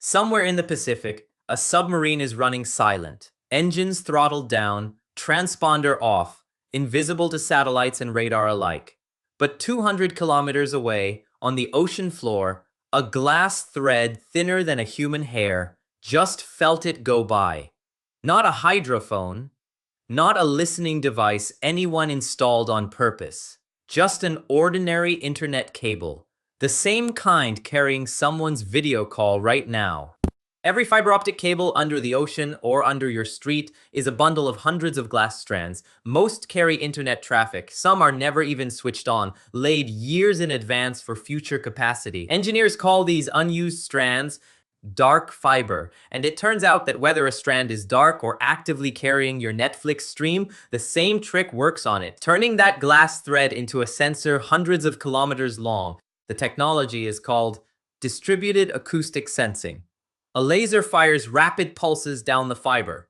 Somewhere in the Pacific, a submarine is running silent, engines throttled down, transponder off, invisible to satellites and radar alike. But 200 kilometers away, on the ocean floor, a glass thread thinner than a human hair just felt it go by. Not a hydrophone, not a listening device anyone installed on purpose, just an ordinary internet cable, the same kind carrying someone's video call right now. Every fiber optic cable under the ocean or under your street is a bundle of hundreds of glass strands. Most carry internet traffic. Some are never even switched on, laid years in advance for future capacity. Engineers call these unused strands dark fiber, and it turns out that whether a strand is dark or actively carrying your Netflix stream, the same trick works on it, turning that glass thread into a sensor hundreds of kilometers long. The technology is called distributed acoustic sensing. A laser fires rapid pulses down the fiber.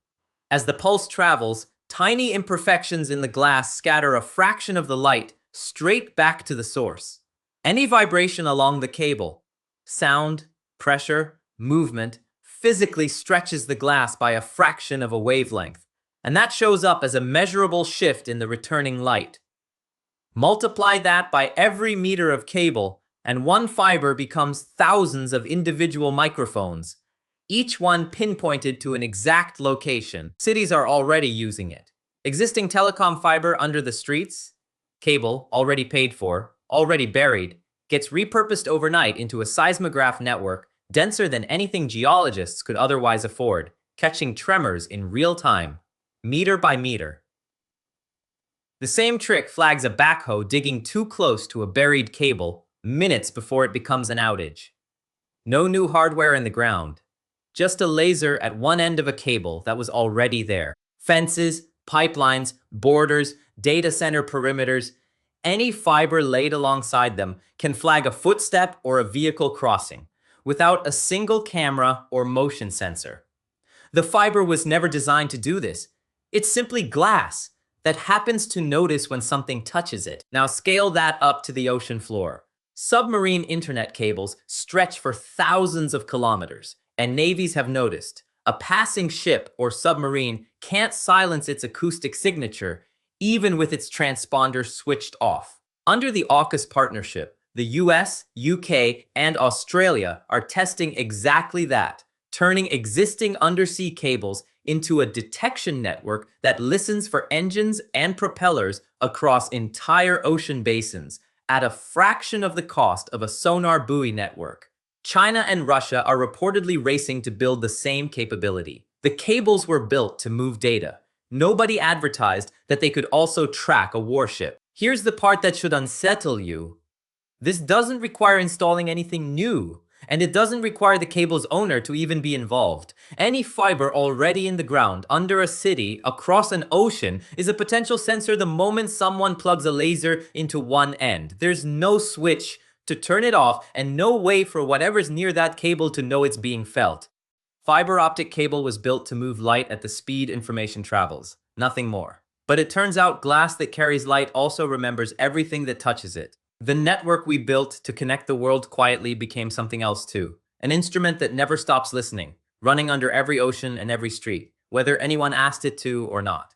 As the pulse travels, tiny imperfections in the glass scatter a fraction of the light straight back to the source. Any vibration along the cable, sound, pressure, movement, physically stretches the glass by a fraction of a wavelength, and that shows up as a measurable shift in the returning light. Multiply that by every meter of cable, and one fiber becomes thousands of individual microphones, each one pinpointed to an exact location. Cities are already using it. Existing telecom fiber under the streets, cable already paid for, already buried, gets repurposed overnight into a seismograph network denser than anything geologists could otherwise afford, catching tremors in real time, meter by meter. The same trick flags a backhoe digging too close to a buried cable minutes before it becomes an outage. No new hardware in the ground, just a laser at one end of a cable that was already there. Fences, pipelines, borders, data center perimeters, any fiber laid alongside them can flag a footstep or a vehicle crossing, without a single camera or motion sensor. The fiber was never designed to do this. It's simply glass that happens to notice when something touches it. Now scale that up to the ocean floor. Submarine internet cables stretch for thousands of kilometers, and navies have noticed. A passing ship or submarine can't silence its acoustic signature, even with its transponder switched off. Under the AUKUS partnership, the US, UK, and Australia are testing exactly that, turning existing undersea cables into a detection network that listens for engines and propellers across entire ocean basins at a fraction of the cost of a sonar buoy network. China and Russia are reportedly racing to build the same capability. The cables were built to move data. Nobody advertised that they could also track a warship. Here's the part that should unsettle you. This doesn't require installing anything new, and it doesn't require the cable's owner to even be involved. Any fiber already in the ground, under a city, across an ocean, is a potential sensor the moment someone plugs a laser into one end. There's no switch to turn it off and no way for whatever's near that cable to know it's being felt. Fiber optic cable was built to move light at the speed information travels, nothing more. But it turns out glass that carries light also remembers everything that touches it. The network we built to connect the world quietly became something else too. An instrument that never stops listening, running under every ocean and every street, whether anyone asked it to or not.